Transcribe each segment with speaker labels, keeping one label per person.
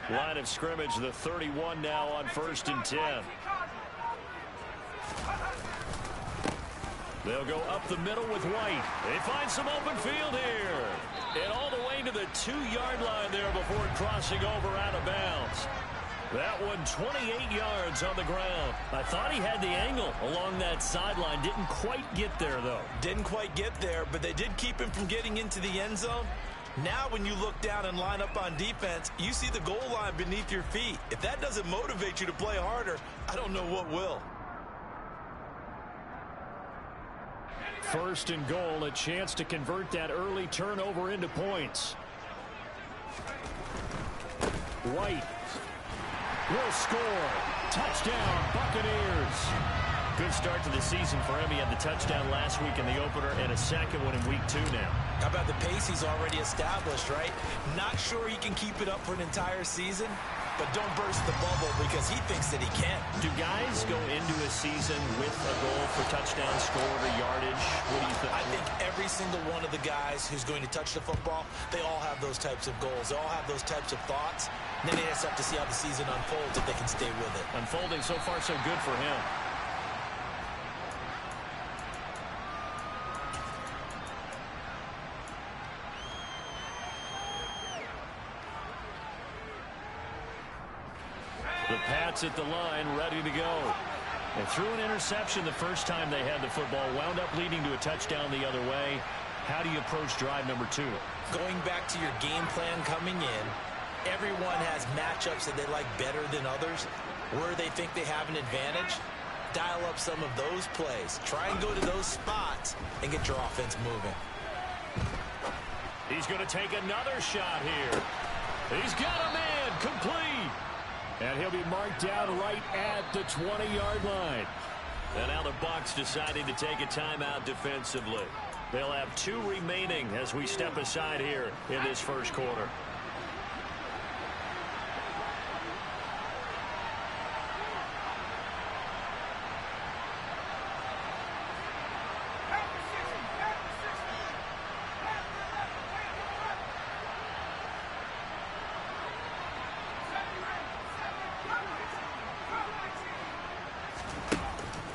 Speaker 1: Line of scrimmage, the 31 now on 1st and 10. They'll go up the middle with White. They find some open field here. And all the way to the 2-yard line there before crossing over out of bounds. That one 28 yards on the ground. I thought he had the angle along that sideline. Didn't quite get there, though.
Speaker 2: Didn't quite get there, but they did keep him from getting into the end zone. Now when you look down and line up on defense, you see the goal line beneath your feet. If that doesn't motivate you to play harder, I don't know what will.
Speaker 1: 1st and goal, a chance to convert that early turnover into points. White will score. Touchdown, Buccaneers. Good start to the season for him. He had the touchdown last week in the opener and a second one in week 2 now.
Speaker 2: How about the pace he's already established, right? Not sure he can keep it up for an entire season, but don't burst the bubble because he thinks that he can.
Speaker 1: Do guys go into a season with a goal for touchdown scored or yardage? What do you think?
Speaker 2: I think every single one of the guys who's going to touch the football, they all have those types of goals. They all have those types of thoughts. And then they just have to see how the season unfolds if they can stay with it.
Speaker 1: Unfolding so far so good for him. The Pats at the line, ready to go. They threw an interception the first time they had the football, wound up leading to a touchdown the other way. How do you approach drive number 2?
Speaker 2: Going back to your game plan coming in, everyone has matchups that they like better than others. Where they think they have an advantage, dial up some of those plays. Try and go to those spots and get your offense moving.
Speaker 1: He's going to take another shot here. He's got a man, complete. And he'll be marked down right at the 20-yard line. And now the Bucs deciding to take a timeout defensively. They'll have 2 remaining as we step aside here in this first quarter.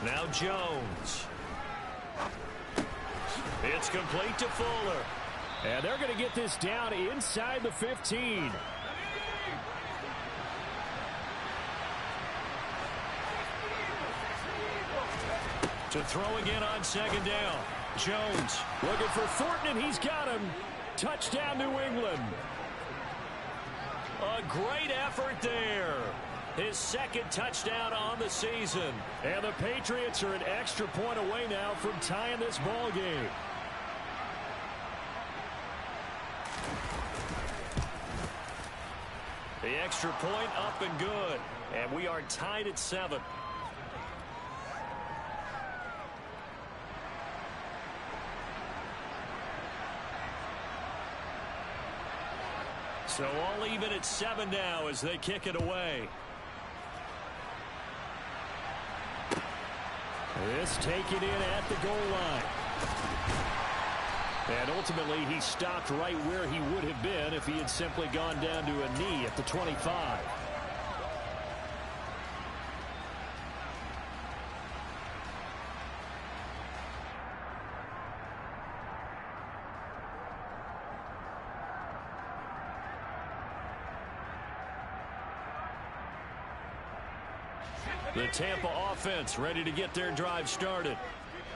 Speaker 1: Now Jones. It's complete to Fuller. And they're going to get this down inside the 15. To throw again on 2nd down. Jones looking for Thornton, and he's got him. Touchdown, New England. A great effort there. His 2nd touchdown on the season. And the Patriots are an extra point away now from tying this ball game. The extra point up and good. And we are tied at 7. So all even at 7 now as they kick it away. This taken in at the goal line. And ultimately he stopped right where he would have been if he had simply gone down to a knee at the 25. The Tampa offense ready to get their drive started.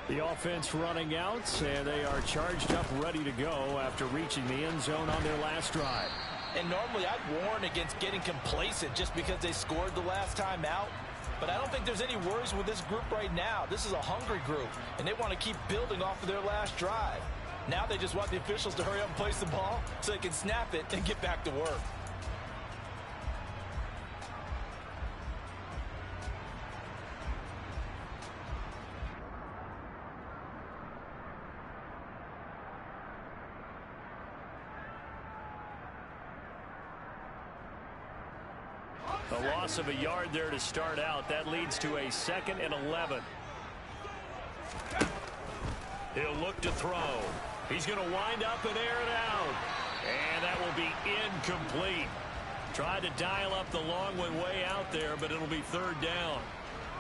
Speaker 1: The offense running out, and they are charged up, ready to go after reaching the end zone on their last drive.
Speaker 2: And normally I'd warn against getting complacent just because they scored the last time out. But I don't think there's any worries with this group right now. This is a hungry group, and they want to keep building off of their last drive. Now they just want the officials to hurry up and place the ball so they can snap it and get back to work.
Speaker 1: A loss of a yard there to start out. That leads to a 2nd and 11. He'll look to throw. He's going to wind up and air it out. And that will be incomplete. Tried to dial up the long one way out there, but it'll be third down.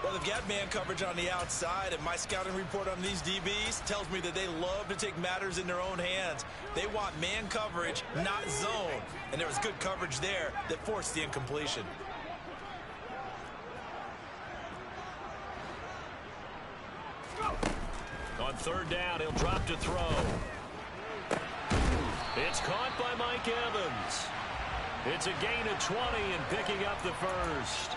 Speaker 2: Well, they've got man coverage on the outside, and my scouting report on these DBs tells me that they love to take matters in their own hands. They want man coverage, not zone. And there was good coverage there that forced the incompletion.
Speaker 1: On third down, he'll drop to throw. It's caught by Mike Evans. It's a gain of 20 and picking up the first.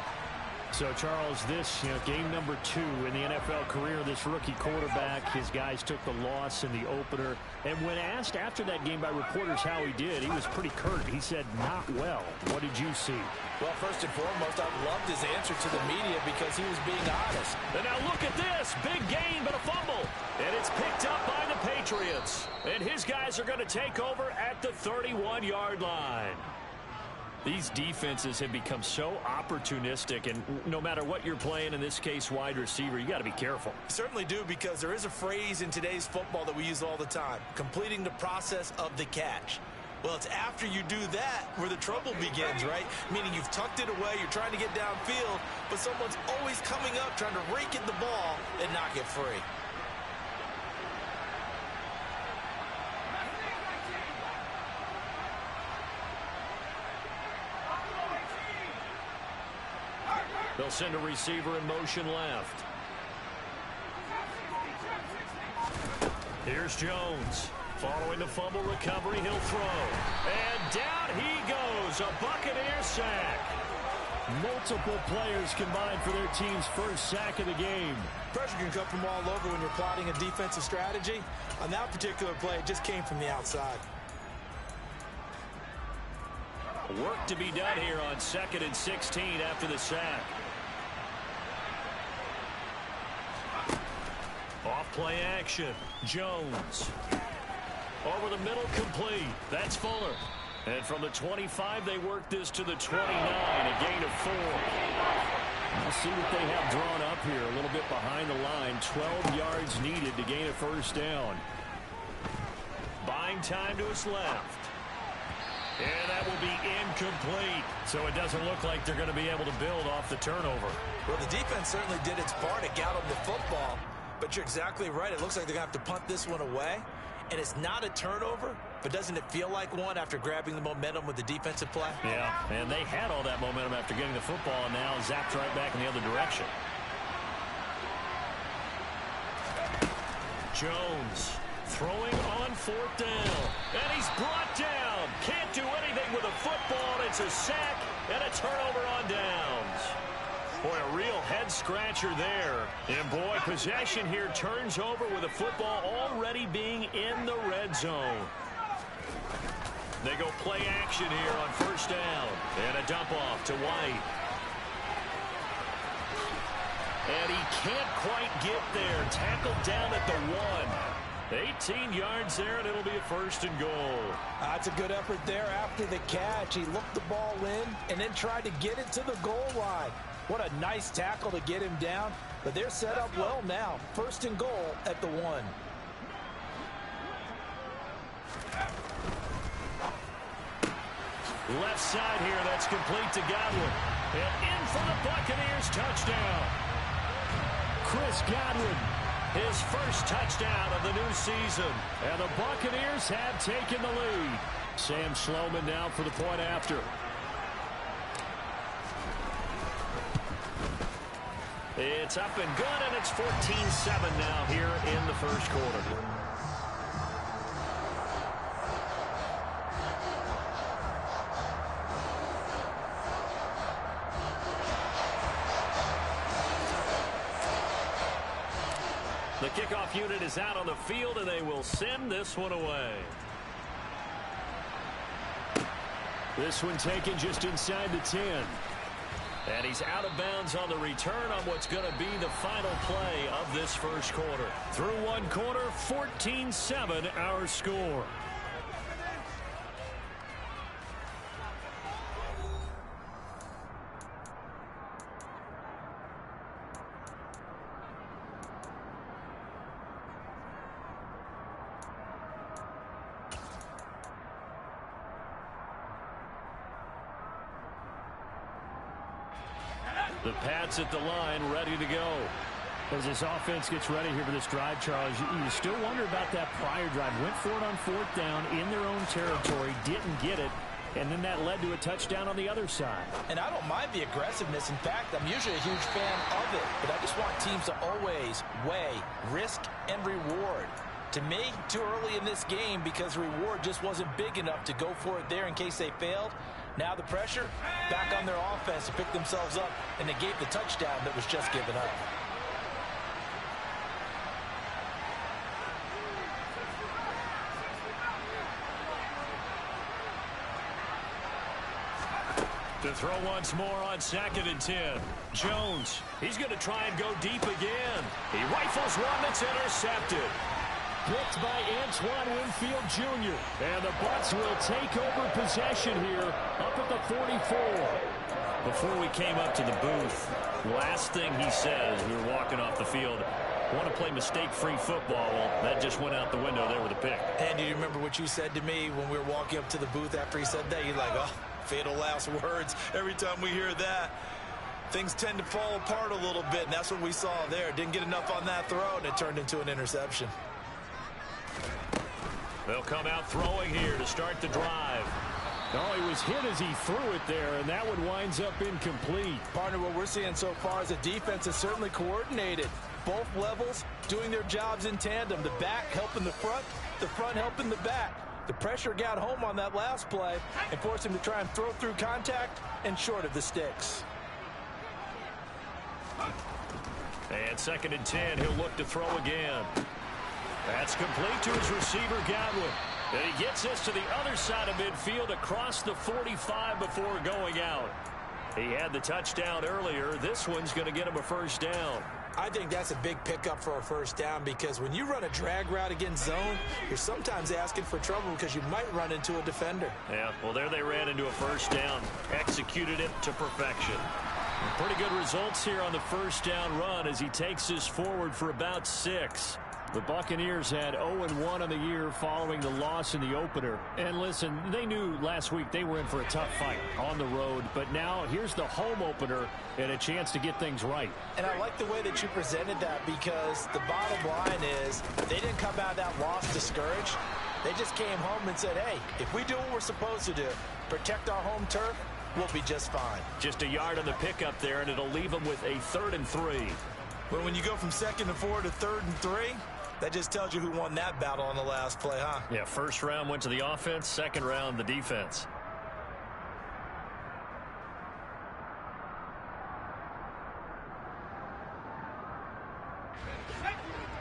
Speaker 3: So, Charles, this, game number 2 in the NFL career, this rookie quarterback, his guys took the loss in the opener. And when asked after that game by reporters how he did, he was pretty curt. He said, not well. What did you see?
Speaker 2: Well, first and foremost, I loved his answer to the media because he was being honest.
Speaker 1: And now look at this. Big gain, but a fumble. And it's picked up by the Patriots. And his guys are going to take over at the 31-yard line. These defenses have become so opportunistic, and no matter what you're playing, in this case wide receiver, you got to be careful.
Speaker 2: You certainly do, because there is a phrase in today's football that we use all the time, completing the process of the catch. Well, it's after you do that where the trouble begins, right? Meaning you've tucked it away, you're trying to get downfield, but someone's always coming up trying to rake at the ball and knock it free.
Speaker 1: They'll send a receiver in motion left. Here's Jones. Following the fumble recovery, he'll throw. And down he goes. A Buccaneer sack.
Speaker 3: Multiple players combined for their team's first sack of the game.
Speaker 2: Pressure can come from all over when you're plotting a defensive strategy. On that particular play, it just came from the outside.
Speaker 1: Work to be done here on 2nd and 16 after the sack. Off play action. Jones. Over the middle, complete. That's Fuller. And from the 25, they work this to the 29, a gain of 4.
Speaker 3: We'll see what they have drawn up here. A little bit behind the line. 12 yards needed to gain a first down.
Speaker 1: Buying time to his left. And that will be incomplete. So it doesn't look like they're going to be able to build off the turnover.
Speaker 2: Well, the defense certainly did its part to get them the football. But you're exactly right. It looks like they're going to have to punt this one away. And it's not a turnover, but doesn't it feel like one after grabbing the momentum with the defensive play?
Speaker 1: Yeah, and they had all that momentum after getting the football, and now zapped right back in the other direction. Jones throwing on 4th down. And he's brought down. Can't do anything with a football. It's a sack and a turnover on downs. Boy, a real head-scratcher there. And, boy, possession here turns over with the football already being in the red zone. They go play action here on 1st down. And a dump-off to White. And he can't quite get there. Tackled down at the 1. 18 yards there, and it'll be a 1st and goal.
Speaker 2: That's a good effort there after the catch. He looked the ball in and then tried to get it to the goal line. What a nice tackle to get him down. But they're set up well now. 1st and goal at the 1.
Speaker 1: Left side here, that's complete to Godwin. And in for the Buccaneers, touchdown.
Speaker 3: Chris Godwin.
Speaker 1: His first touchdown of the new season.
Speaker 3: And the Buccaneers have taken the lead. Sam Sloman now for the point after.
Speaker 1: It's up and good, and it's 14-7 now here in the first quarter. The kickoff unit is out on the field, and they will send this one away.
Speaker 3: This one taken just inside the 10.
Speaker 1: And he's out of bounds on the return on what's going to be the final play of this first quarter.
Speaker 3: Through one quarter, 14-7 our score.
Speaker 1: The Pats at the line, ready to go.
Speaker 3: As this offense gets ready here for this drive, Charles, you still wonder about that prior drive. Went for it on 4th down in their own territory, didn't get it, and then that led to a touchdown on the other side.
Speaker 2: And I don't mind the aggressiveness. In fact, I'm usually a huge fan of it, but I just want teams to always weigh risk and reward. To me, too early in this game because reward just wasn't big enough to go for it there in case they failed. Now the pressure back on their offense to pick themselves up, and they gave the touchdown that was just given up.
Speaker 1: To throw once more on 2nd and 10. Jones, he's going to try and go deep again. He rifles one that's intercepted.
Speaker 3: Picked by Antoine Winfield Jr. And the Bucs will take over possession here up at the 44.
Speaker 1: Before we came up to the booth, last thing he said as we were walking off the field, want to play mistake-free football. Well, that just went out the window there with a pick.
Speaker 2: And do you remember what you said to me when we were walking up to the booth after he said that? You're like, oh, fatal last words. Every time we hear that, things tend to fall apart a little bit, and that's what we saw there. Didn't get enough on that throw, and it turned into an interception.
Speaker 1: They'll come out throwing here to start the drive.
Speaker 3: Oh, he was hit as he threw it there, and that one winds up incomplete.
Speaker 2: Partner, what we're seeing so far is the defense is certainly coordinated. Both levels doing their jobs in tandem. The back helping the front helping the back. The pressure got home on that last play and forced him to try and throw through contact and short of the sticks.
Speaker 1: And 2nd and 10, he'll look to throw again. That's complete to his receiver, Godwin. And he gets this to the other side of midfield across the 45 before going out. He had the touchdown earlier. This one's going to get him a first down.
Speaker 2: I think that's a big pickup for a first down because when you run a drag route against zone, you're sometimes asking for trouble because you might run into a defender.
Speaker 1: Yeah, well, there they ran into a first down. Executed it to perfection. And pretty good results here on the first down run as he takes this forward for about 6. The Buccaneers had 0-1 on the year following the loss in the opener. And listen, they knew last week they were in for a tough fight on the road. But now here's the home opener and a chance to get things right.
Speaker 2: And I like the way that you presented that because the bottom line is they didn't come out of that loss discouraged. They just came home and said, hey, if we do what we're supposed to do, protect our home turf, we'll be just fine.
Speaker 1: Just a yard on the pickup there, and it'll leave them with a 3rd and 3.
Speaker 2: But when you go from 2nd and 4 to 3rd and 3, that just tells you who won that battle on the last play, huh?
Speaker 1: Yeah, first round went to the offense, second round the defense.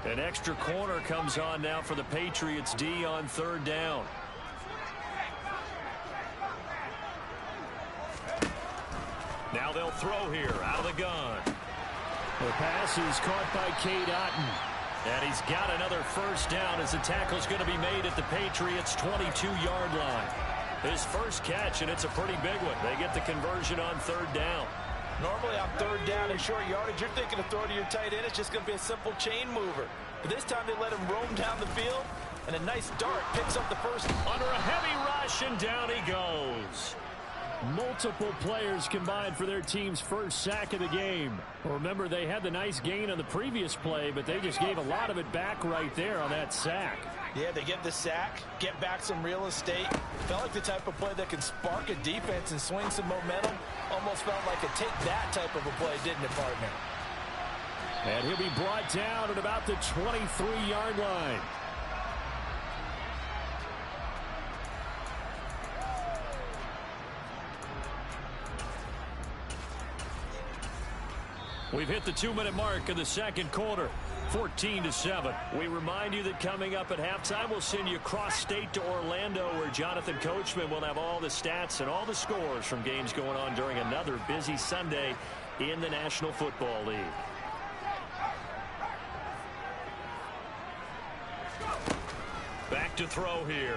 Speaker 1: An extra corner comes on now for the Patriots D on 3rd down. Now they'll throw here out of the gun.
Speaker 3: The pass is caught by Cade Otton.
Speaker 1: And he's got another first down as the tackle's going to be made at the Patriots' 22-yard line. His first catch, and it's a pretty big one. They get the conversion on 3rd down.
Speaker 2: Normally on 3rd down and short yardage, you're thinking of throwing to your tight end. It's just going to be a simple chain mover. But this time they let him roam down the field, and a nice dart picks up the first.
Speaker 1: Under a heavy rush, and down he goes.
Speaker 3: Multiple players combined for their team's first sack of the game. Remember, they had the nice gain on the previous play, but they just gave a lot of it back right there on that sack.
Speaker 2: Yeah, they get the sack, get back some real estate. Felt like the type of play that can spark a defense and swing some momentum. Almost felt like a take that type of a play, didn't it, partner?
Speaker 3: And he'll be brought down at about the 23-yard line.
Speaker 1: We've hit the 2-minute mark of the second quarter, 14-7. We remind you that coming up at halftime, we'll send you cross-state to Orlando, where Jonathan Coachman will have all the stats and all the scores from games going on during another busy Sunday in the National Football League. Back to throw here.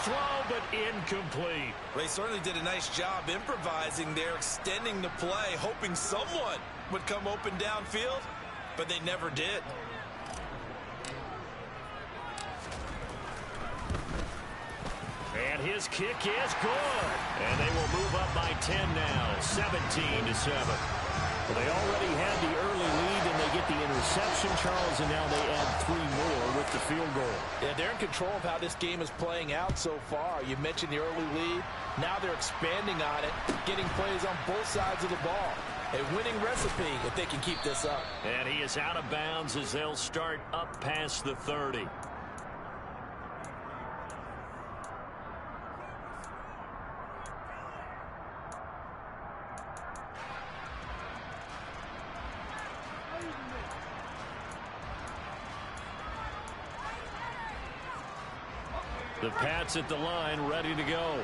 Speaker 1: Throw, but incomplete.
Speaker 2: Well, they certainly did a nice job improvising there, extending the play, hoping someone would come open downfield, but they never did.
Speaker 1: And his kick is good. And they will move up by 10 now, 17-7. Well, they already had the early lead, and they get the interception, Charles, and now they add 3 more with the field goal.
Speaker 2: Yeah, they're in control of how this game is playing out so far. You mentioned the early lead. Now they're expanding on it, getting plays on both sides of the ball. A winning recipe if they can keep this up.
Speaker 1: And he is out of bounds as they'll start up past the 30. The Pats at the line, ready to go.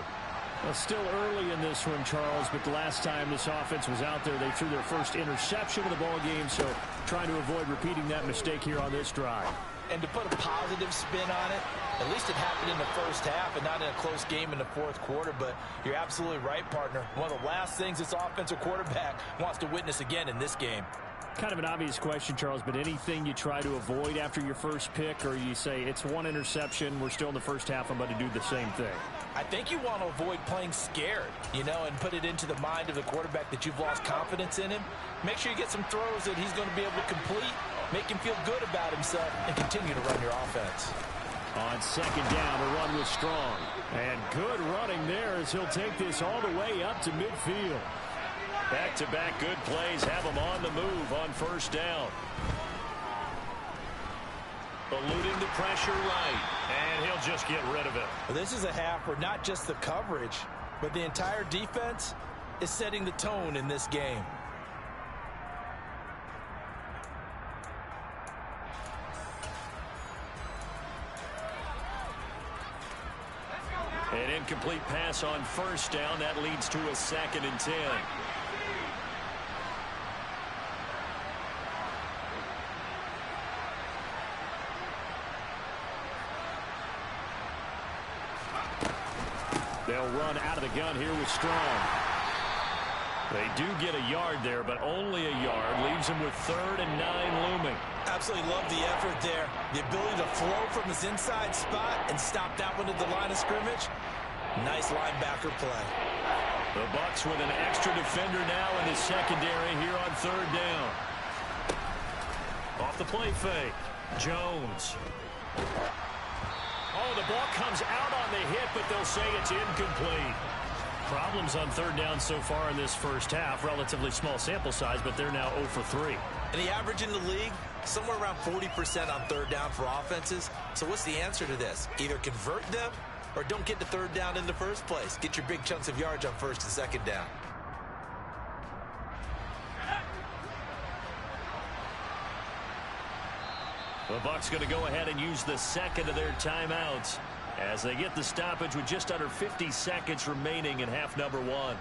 Speaker 3: Well, still early in this one, Charles, but the last time this offense was out there, they threw their first interception of the ball game, so trying to avoid repeating that mistake here on this drive.
Speaker 2: And to put a positive spin on it, at least it happened in the first half and not in a close game in the fourth quarter, but you're absolutely right, partner. One of the last things this offensive quarterback wants to witness again in this game.
Speaker 3: Kind of an obvious question, Charles, but anything you try to avoid after your first pick, or you say it's one interception, we're still in the first half, I'm going to do the same thing?
Speaker 2: I think you want to avoid playing scared, you know, and put it into the mind of the quarterback that you've lost confidence in him. Make sure you get some throws that he's going to be able to complete, make him feel good about himself, and continue to run your offense.
Speaker 3: On second down, the run was strong. And good running there as he'll take this all the way up to midfield.
Speaker 1: Back-to-back good plays have him on the move on first down. Eluding the pressure right, and he'll just get rid of it.
Speaker 2: Well, this is a half where not just the coverage, but the entire defense is setting the tone in this game.
Speaker 1: An incomplete pass on first down. That leads to a 2nd and 10.
Speaker 3: They'll run out of the gun here with Strong.
Speaker 1: They do get a yard there, but only a yard. Leaves them with 3rd and 9 looming.
Speaker 2: Absolutely love the effort there. The ability to flow from his inside spot and stop that one at the line of scrimmage. Nice linebacker play.
Speaker 1: The Bucs with an extra defender now in the secondary here on 3rd down. Off the play fake. Jones. Oh, the ball comes out on the hit, but they'll say it's incomplete.
Speaker 3: Problems on 3rd down so far in this first half. Relatively small sample size, but they're now 0 for 3.
Speaker 2: And the average in the league, somewhere around 40% on 3rd down for offenses. So what's the answer to this? Either convert them or don't get to 3rd down in the first place. Get your big chunks of yards on 1st and 2nd down.
Speaker 1: The Bucs going to go ahead and use the 2nd of their timeouts as they get the stoppage with just under 50 seconds remaining in half number 1.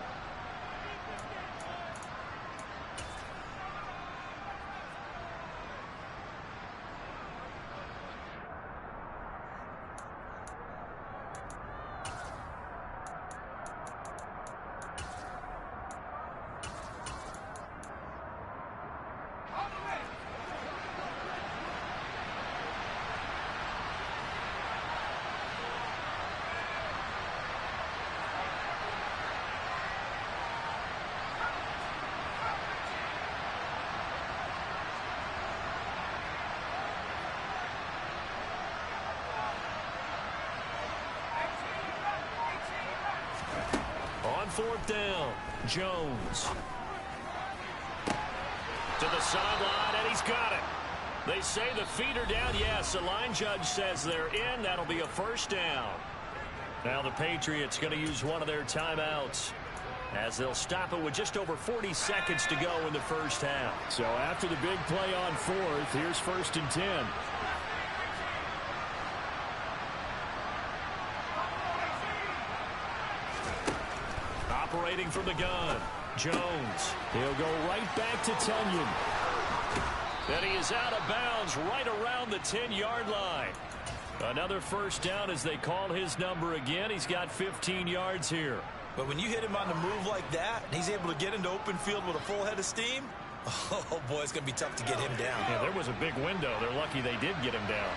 Speaker 1: On 4th down, Jones. To the sideline, and he's got it. They say the feet are down. Yes, the line judge says they're in. That'll be a 1st down. Now the Patriots going to use one of their timeouts as they'll stop it with just over 40 seconds to go in the first half.
Speaker 3: So after the big play on 4th, here's 1st and 10.
Speaker 1: Operating from the gun, Jones.
Speaker 3: He'll go right back to Tunyon.
Speaker 1: And he is out of bounds right around the 10-yard line. Another 1st down as they call his number again. He's got 15 yards here.
Speaker 2: But when you hit him on the move like that, and he's able to get into open field with a full head of steam, oh boy, it's going to be tough to get him down.
Speaker 3: Yeah, there was a big window. They're lucky they did get him down.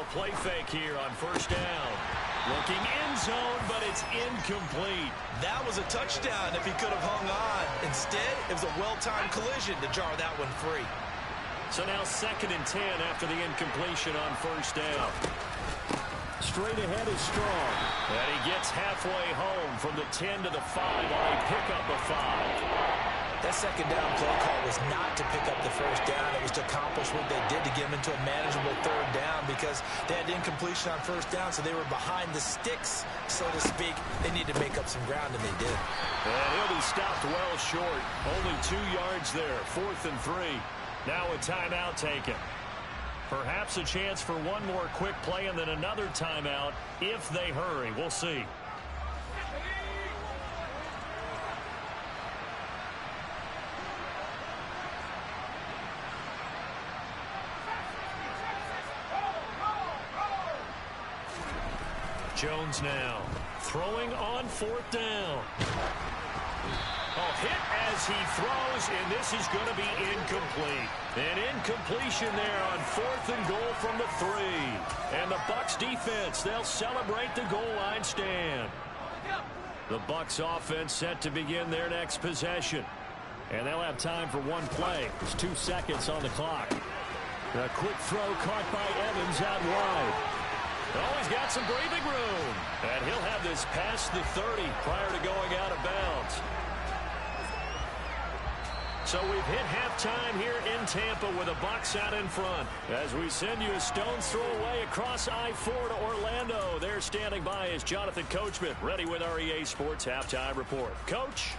Speaker 1: little play fake here on first down. Looking end zone, but it's incomplete.
Speaker 2: That was a touchdown if he could have hung on. Instead, it was a well-timed collision to jar that one free.
Speaker 1: So now 2nd and 10 after the incompletion on first down.
Speaker 3: Straight ahead is Strong.
Speaker 1: And he gets halfway home from the 10 to the 5 on a pickup of 5.
Speaker 2: That second down play call was not to pick up the first down. It was to accomplish what they did to get them into a manageable 3rd down because they had incompletion on first down, so they were behind the sticks, so to speak. They needed to make up some ground, and they did.
Speaker 1: And he'll be stopped well short. Only 2 yards there, 4th and 3. Now a timeout taken. Perhaps a chance for one more quick play and then another timeout if they hurry. We'll see. Jones now throwing on 4th down. Hit as he throws, and this is going to be incomplete. An incompletion there on 4th and goal from the 3. And the Bucs defense, they'll celebrate the goal line stand. The Bucs offense set to begin their next possession.
Speaker 3: And they'll have time for one play. There's 2 seconds on the clock. A quick throw caught by Evans out wide.
Speaker 1: Oh, he's got some breathing room. And he'll have this past the 30 prior to going out of bounds. So we've hit halftime here in Tampa with a Bucs out in front. As we send you a stone's throw away across I-4 to Orlando. There standing by is Jonathan Coachman, ready with our EA Sports Halftime Report. Coach.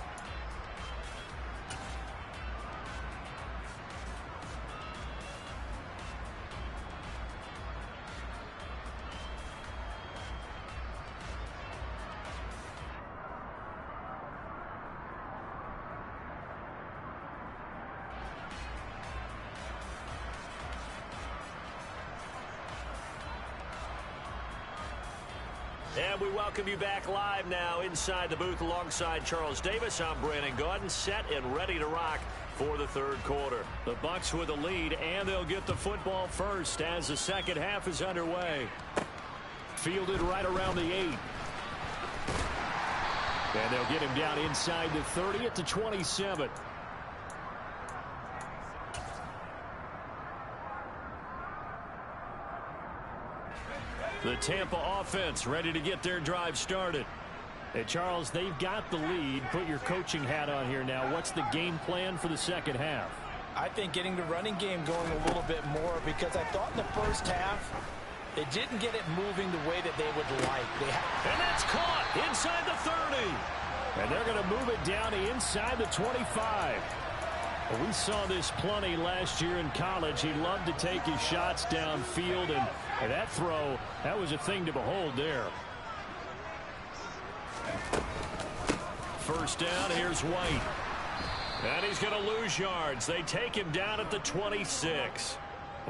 Speaker 1: And we welcome you back live now inside the booth alongside Charles Davis. I'm Brandon Gaudin, set and ready to rock for the 3rd quarter. The Bucs with the lead, and they'll get the football first as the second half is underway. Fielded right around the 8. And they'll get him down inside the 30 at the 27. The Tampa offense ready to get their drive started.
Speaker 3: Hey, Charles, they've got the lead. Put your coaching hat on here now. What's the game plan for the second half?
Speaker 2: I think getting the running game going a little bit more because I thought in the first half they didn't get it moving the way that they would like.
Speaker 1: And that's caught inside the 30.
Speaker 3: And they're going to move it down to inside the 25. Well, we saw this plenty last year in college. He loved to take his shots downfield, and that throw, that was a thing to behold there.
Speaker 1: First down, here's White. And he's going to lose yards. They take him down at the 26.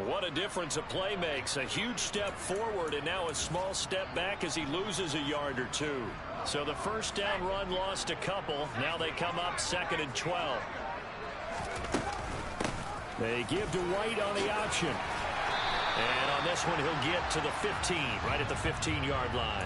Speaker 1: What a difference a play makes. A huge step forward and now a small step back as he loses a yard or 2. So the first down run lost a couple. Now they come up 2nd and 12.
Speaker 3: They give to White on the option.
Speaker 1: And on this one, he'll get to the 15, right at the 15-yard line.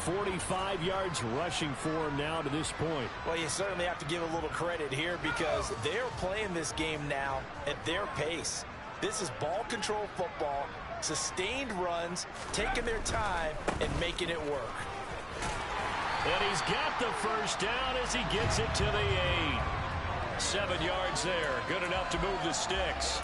Speaker 3: 45 yards rushing for him now to this point.
Speaker 2: Well, you certainly have to give a little credit here because they're playing this game now at their pace. This is ball control football, sustained runs, taking their time, and making it work.
Speaker 1: And he's got the first down as he gets it to the 8. 7 yards there, good enough to move the sticks.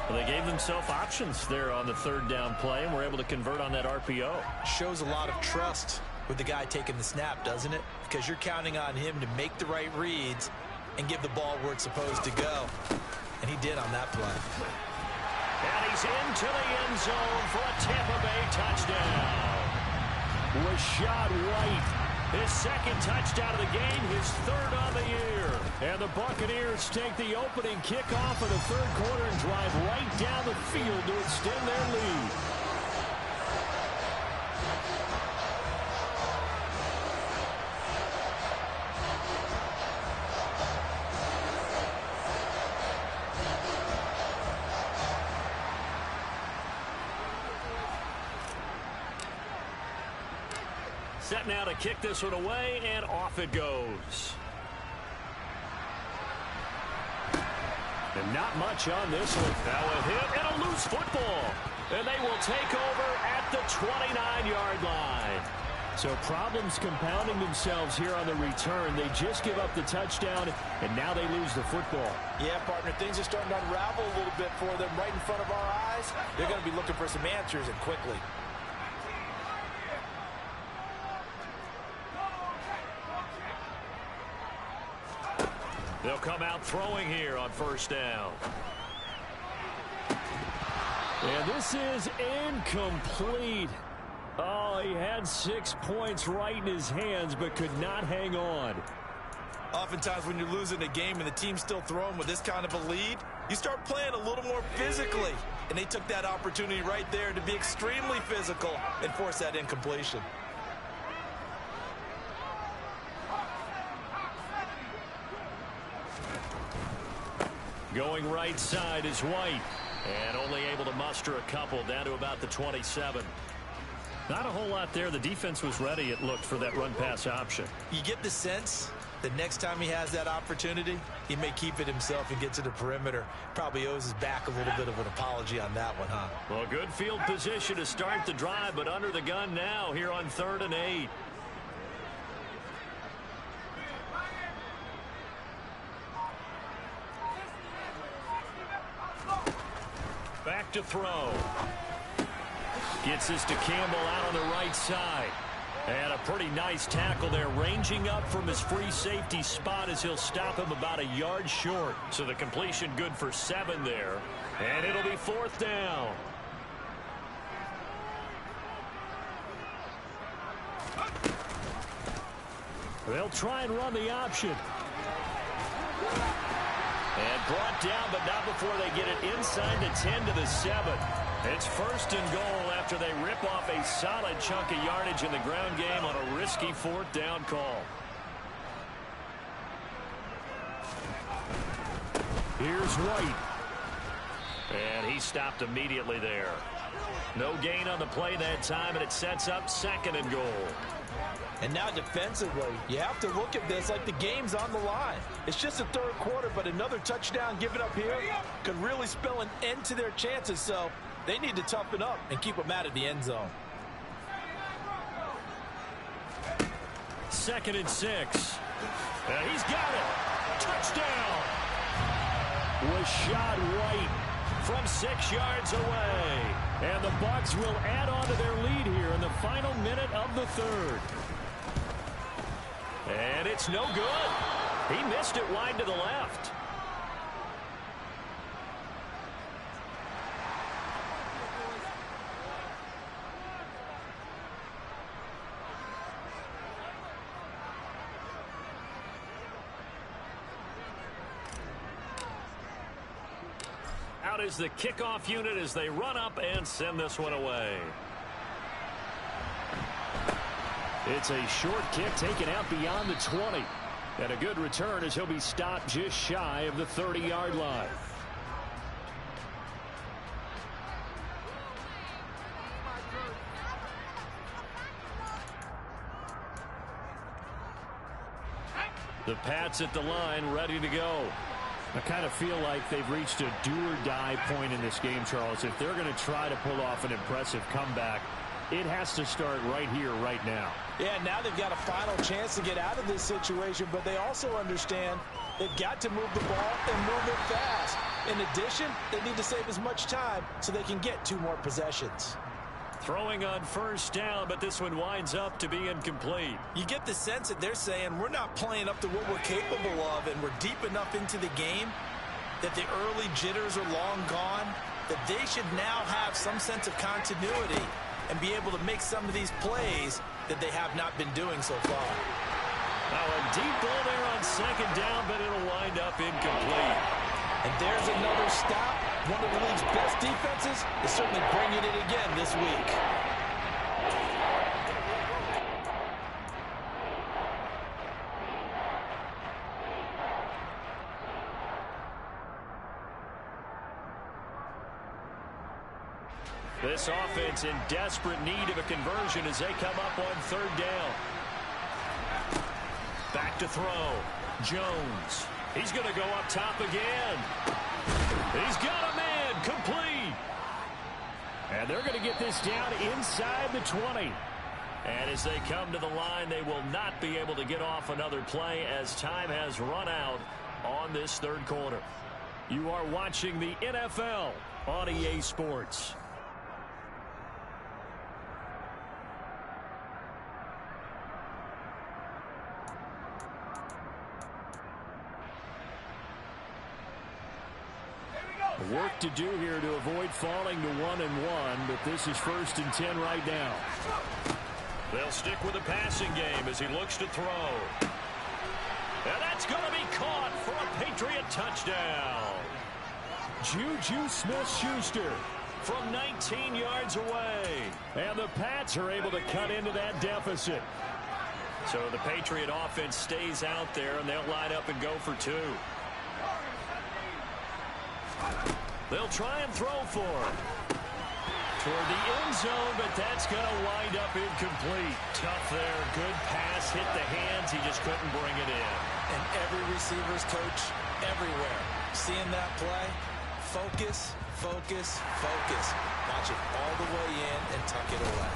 Speaker 3: Well, they gave themselves options there on the 3rd down play and were able to convert on that RPO.
Speaker 2: Shows a lot of trust with the guy taking the snap, doesn't it? Because you're counting on him to make the right reads and give the ball where it's supposed to go. And he did on that play.
Speaker 1: And he's into the end zone for a Tampa Bay touchdown.
Speaker 3: Rachaad White.
Speaker 1: His 2nd touchdown of the game, his 3rd on the year.
Speaker 3: And the Buccaneers take the opening kickoff of the 3rd quarter and drive right down the field to extend their lead.
Speaker 1: Set now to kick this one away, and off it goes. And not much on this one. Now a hit and a loose football. And they will take over at the 29-yard line. So problems compounding themselves here on the return. They just give up the touchdown, and now they lose the football.
Speaker 2: Yeah, partner, things are starting to unravel a little bit for them right in front of our eyes. They're going to be looking for some answers, and quickly.
Speaker 1: They'll come out throwing here on first down. And this is incomplete. Oh, he had 6 points right in his hands, but could not hang on.
Speaker 2: Oftentimes when you're losing a game and the team's still throwing with this kind of a lead, you start playing a little more physically. And they took that opportunity right there to be extremely physical and force that incompletion.
Speaker 1: Going right side is White. And only able to muster a couple down to about the 27. Not a whole lot there. The defense was ready, it looked, for that run-pass option.
Speaker 2: You get the sense that next time he has that opportunity, he may keep it himself and get to the perimeter. Probably owes his back a little bit of an apology on that one, huh?
Speaker 1: Well, good field position to start the drive, but under the gun now here on 3rd and 8. Back to throw. Gets this to Campbell out on the right side. And a pretty nice tackle there, ranging up from his free safety spot as he'll stop him about a yard short. So the completion good for 7 there. And it'll be 4th down. They'll try and run the option. And brought down, but not before they get it inside the 10 to the 7. It's 1st and goal after they rip off a solid chunk of yardage in the ground game on a risky 4th down call. Here's White. And he stopped immediately there. No gain on the play that time, and it sets up 2nd and goal.
Speaker 2: And now defensively, you have to look at this like the game's on the line. It's just the 3rd quarter, but another touchdown given up here could really spell an end to their chances. So they need to toughen up and keep them out of the end zone.
Speaker 1: 2nd and 6. And he's got it. Touchdown. Rachaad White from 6 yards away. And the Bucs will add on to their lead here in the final minute of the 3rd. And it's no good. He missed it wide to the left. Out is the kickoff unit as they run up and send this one away. It's a short kick taken out beyond the 20. And a good return as he'll be stopped just shy of the 30-yard line. The Pats at the line, ready to go. I kind of feel like they've reached a do-or-die point in this game, Charles. If they're going to try to pull off an impressive comeback, it has to start right here, right now.
Speaker 2: Yeah, now they've got a final chance to get out of this situation, but they also understand they've got to move the ball and move it fast. In addition, they need to save as much time so they can get 2 more possessions.
Speaker 1: Throwing on first down, but this one winds up to be incomplete.
Speaker 2: You get the sense that they're saying we're not playing up to what we're capable of, and we're deep enough into the game that the early jitters are long gone, that they should now have some sense of continuity and be able to make some of these plays that they have not been doing so far.
Speaker 1: Now a deep ball there on 2nd down, but it'll wind up incomplete.
Speaker 2: And there's another stop. One of the league's best defenses is certainly bringing it again this week.
Speaker 1: This offense in desperate need of a conversion as they come up on third down. Back to throw. Jones. He's going to go up top again. He's got a man. Complete. And they're going to get this down inside the 20. And as they come to the line, they will not be able to get off another play as time has run out on this third quarter. You are watching the NFL on EA Sports. Work to do here to avoid falling to 1-1, but this is 1st and 10 right now. They'll stick with the passing game as he looks to throw. And that's going to be caught for a Patriot touchdown. Juju Smith-Schuster from 19 yards away. And the Pats are able to cut into that deficit. So the Patriot offense stays out there, and they'll line up and go for 2. They'll try and throw for him. Toward the end zone, but that's going to wind up incomplete. Tough there. Good pass. Hit the hands. He just couldn't bring it in.
Speaker 2: And every receiver's coach everywhere. Seeing that play, focus, focus, focus. Watch it all the way in and tuck it away.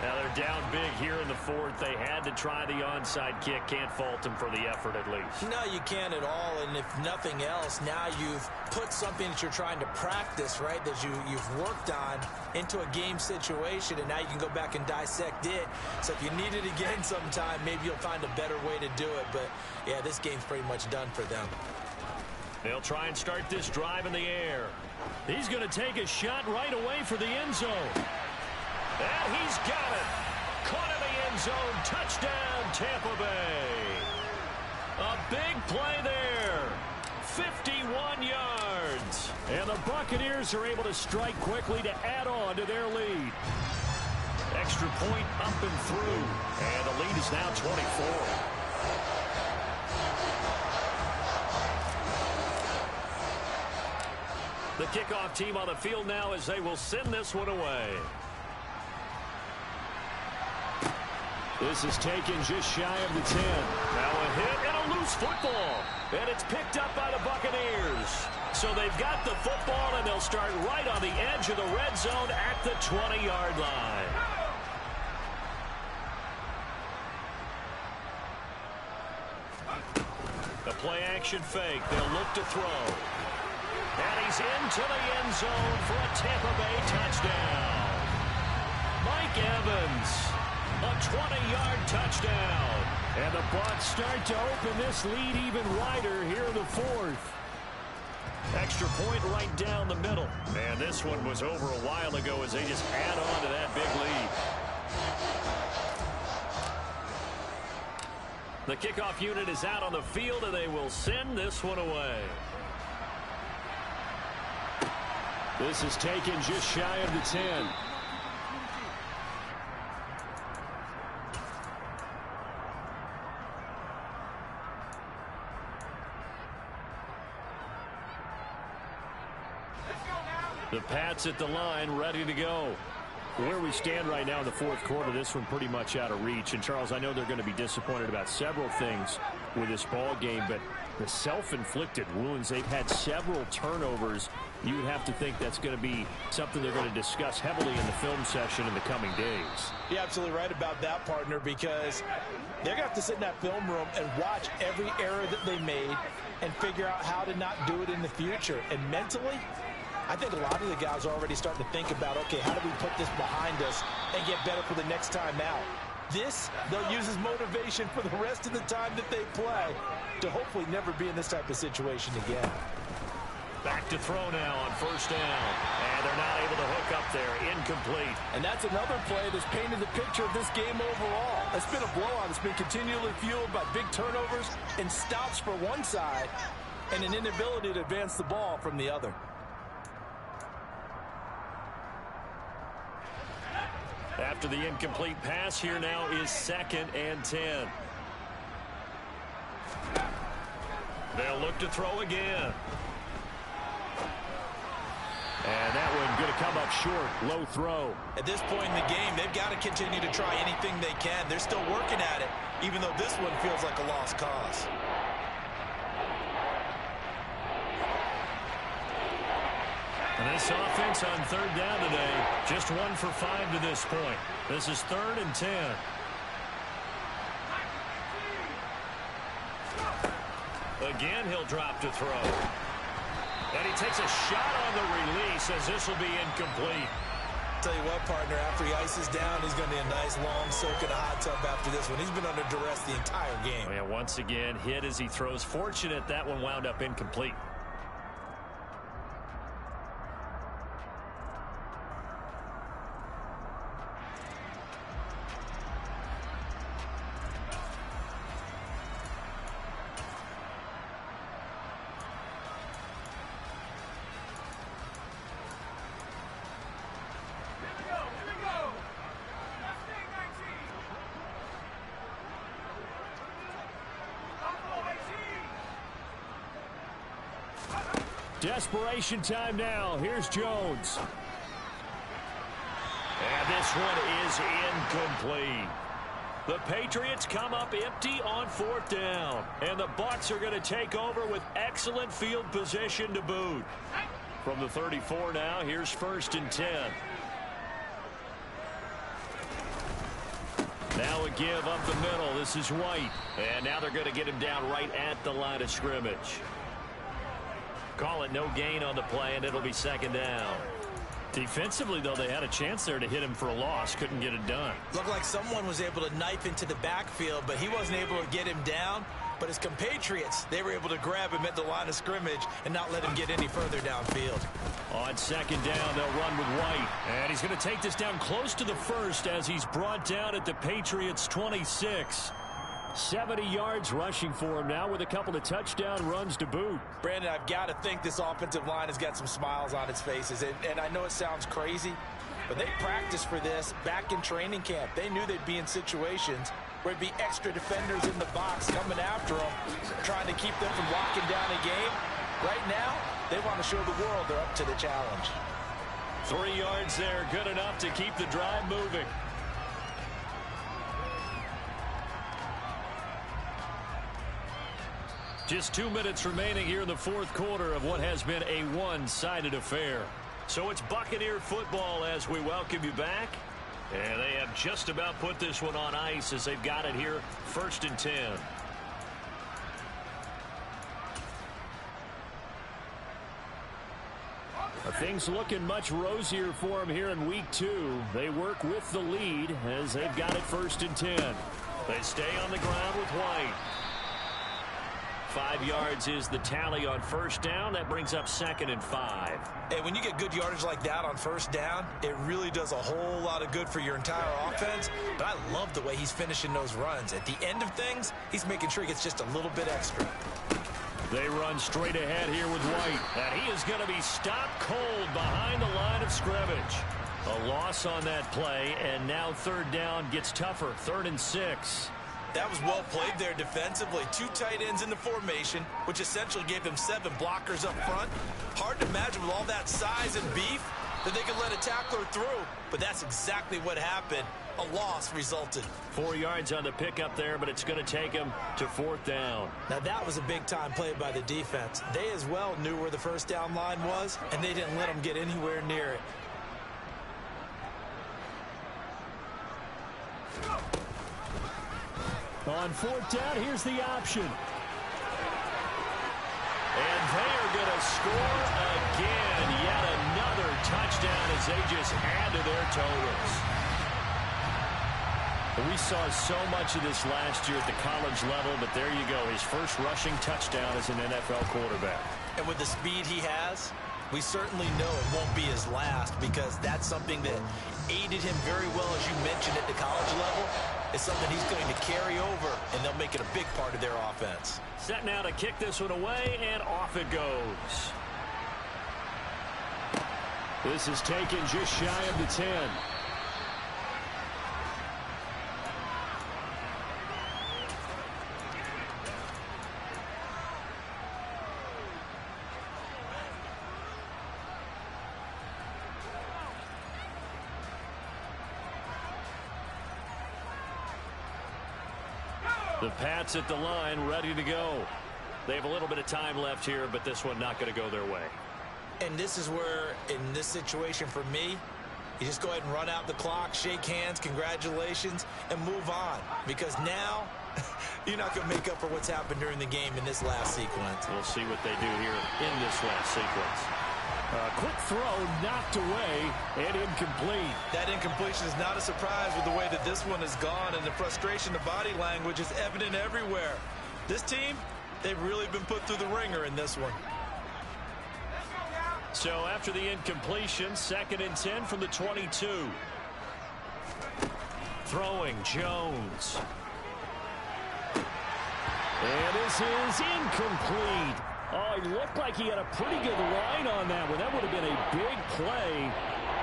Speaker 1: Now they're down big here in the 4th. They had to try the onside kick. Can't fault them for the effort at least.
Speaker 2: No, you can't at all. And if nothing else, now you've put something that you're trying to practice, right, that you've worked on into a game situation, and now you can go back and dissect it. So if you need it again sometime, maybe you'll find a better way to do it. But, yeah, this game's pretty much done for them.
Speaker 1: They'll try and start this drive in the air. He's going to take a shot right away for the end zone. And he's got it. Caught in the end zone. Touchdown, Tampa Bay. A big play there. 51 yards. And the Buccaneers are able to strike quickly to add on to their lead. Extra point up and through. And the lead is now 24. The kickoff team on the field now as they will send this one away.
Speaker 3: This is taken just shy of the 10.
Speaker 1: Now a hit and a loose football. And it's picked up by the Buccaneers. So they've got the football, and they'll start right on the edge of the red zone at the 20-yard line. The play-action fake. They'll look to throw. And he's into the end zone for a Tampa Bay touchdown. Mike Evans. A 20-yard touchdown. And the Bucs start to open this lead even wider here in the 4th. Extra point right down the middle. And this one was over a while ago as they just add on to that big lead. The kickoff unit is out on the field, and they will send this one away.
Speaker 3: This is taken just shy of the 10.
Speaker 1: The Pats at the line, ready to go.
Speaker 3: Where we stand right now in the 4th quarter, this one pretty much out of reach. And, Charles, I know they're going to be disappointed about several things with this ball game, but the self-inflicted wounds, they've had several turnovers. You would have to think that's going to be something they're going to discuss heavily in the film session in the coming days.
Speaker 2: You're absolutely right about that, partner, because they're going to have to sit in that film room and watch every error that they made and figure out how to not do it in the future. And mentally, I think a lot of the guys are already starting to think about, okay, how do we put this behind us and get better for the next time out? This, they'll use as motivation for the rest of the time that they play to hopefully never be in this type of situation again.
Speaker 1: Back to throw now on 1st down. And they're not able to hook up there. Incomplete.
Speaker 2: And that's another play that's painted the picture of this game overall. It's been a blowout. It's been continually fueled by big turnovers and stops for one side and an inability to advance the ball from the other.
Speaker 1: After the incomplete pass, here now is 2nd and 10. They'll look to throw again.
Speaker 3: And that one going to come up short. Low throw.
Speaker 2: At this point in the game, they've got to continue to try anything they can. They're still working at it, even though this one feels like a lost cause.
Speaker 1: And this offense on third down today, just 1 for 5 to this point. This is 3rd and 10. Again, he'll drop to throw. And he takes a shot on the release as this will be incomplete.
Speaker 2: Tell you what, partner, after he ices down, he's going to need a nice long soak in a hot tub after this one. He's been under duress the entire game.
Speaker 1: Oh, yeah, once again, hit as he throws. Fortunate that one wound up incomplete. Desperation time now. Here's Jones. And this one is incomplete. The Patriots come up empty on 4th down. And the Bucs are going to take over with excellent field position to boot. From the 34 now, here's 1st and 10. Now a give up the middle. This is White. And now they're going to get him down right at the line of scrimmage. Call it no gain on the play, and it'll be 2nd down. Defensively, though, they had a chance there to hit him for a loss. Couldn't get it done.
Speaker 2: Looked like someone was able to knife into the backfield, but he wasn't able to get him down. But his compatriots, they were able to grab him at the line of scrimmage and not let him get any further downfield.
Speaker 1: On 2nd down, they'll run with White. And he's going to take this down close to the 1st as he's brought down at the Patriots' 26. 70 yards rushing for him now with a couple of touchdown runs to boot.
Speaker 2: Brandon, I've got to think this offensive line has got some smiles on its faces. And I know it sounds crazy, but they practiced for this back in training camp. They knew they'd be in situations where it'd be extra defenders in the box coming after them, trying to keep them from locking down a game. Right now, they want to show the world they're up to the challenge.
Speaker 1: 3 yards there, good enough to keep the drive moving. Just 2 minutes remaining here in the 4th quarter of what has been a one-sided affair. So it's Buccaneer football as we welcome you back. And they have just about put this one on ice as they've got it here, 1st and 10. Things looking much rosier for them here in week 2. They work with the lead as they've got it 1st and 10. They stay on the ground with White. 5 yards is the tally on 1st down. That brings up 2nd and 5.
Speaker 2: Hey, when you get good yardage like that on 1st down, it really does a whole lot of good for your entire offense. But I love the way he's finishing those runs. At the end of things, he's making sure he gets just a little bit extra.
Speaker 1: They run straight ahead here with White. And he is going to be stopped cold behind the line of scrimmage. A loss on that play, and now 3rd down gets tougher. 3rd and 6.
Speaker 2: That was well played there defensively. 2 tight ends in the formation, which essentially gave them 7 blockers up front. Hard to imagine with all that size and beef that they could let a tackler through. But that's exactly what happened. A loss resulted.
Speaker 1: 4 yards on the pickup there, but it's going to take him to 4th down.
Speaker 2: Now that was a big-time play by the defense. They as well knew where the 1st down line was, and they didn't let them get anywhere near it.
Speaker 3: On 4th down, here's the option.
Speaker 1: And they are going to score again. Yet another touchdown as they just add to their totals. We saw so much of this last year at the college level, but there you go. His first rushing touchdown as an NFL quarterback.
Speaker 2: And with the speed he has, we certainly know it won't be his last, because that's something that aided him very well, as you mentioned, at the college level. It's something he's going to carry over, and they'll make it a big part of their offense.
Speaker 1: Set now to kick this one away, and off it goes.
Speaker 3: This is taken just shy of the 10.
Speaker 1: The Pats at the line, ready to go. They have a little bit of time left here, but this one not going to go their way.
Speaker 2: And this is where, in this situation for me, you just go ahead and run out the clock, shake hands, congratulations, and move on. Because now, you're not going to make up for what's happened during the game in this last sequence.
Speaker 1: We'll see what they do here in this last sequence.
Speaker 3: Quick throw, knocked away, and incomplete.
Speaker 2: That incompletion is not a surprise with the way that this one has gone, and the frustration, the body language is evident everywhere. This team, they've really been put through the ringer in this one.
Speaker 1: So after the incompletion, 2nd and 10 from the 22. Throwing Jones.
Speaker 3: And this is incomplete. Oh, he looked like he had a pretty good line on that one. That would have been a big play,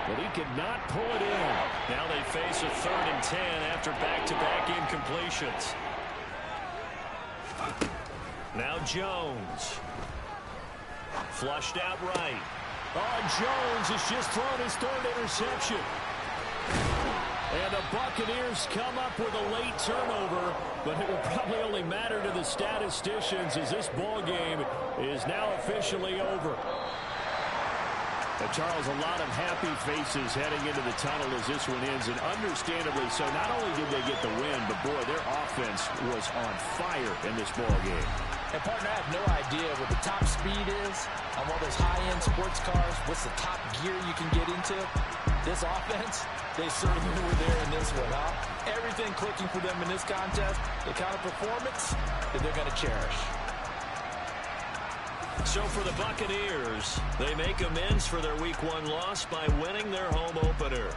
Speaker 3: but he could not pull it in.
Speaker 1: Now they face a 3rd and 10 after back-to-back incompletions. Now Jones. Flushed out right.
Speaker 3: Oh, Jones has just thrown his 3rd interception. And the Buccaneers come up with a late turnover, but it will probably only matter to the statisticians as this ball game is now officially over. Charles, a lot of happy faces heading into the tunnel as this one ends, and understandably so. Not only did they get the win, but boy, their offense was on fire in this ball game.
Speaker 2: And, partner, I have no idea what the top speed is on one of those high-end sports cars. What's the top gear you can get into? This offense, they certainly were there in this one, huh? Everything clicking for them in this contest, the kind of performance that they're going to cherish.
Speaker 1: So for the Buccaneers, they make amends for their Week 1 loss by winning their home opener.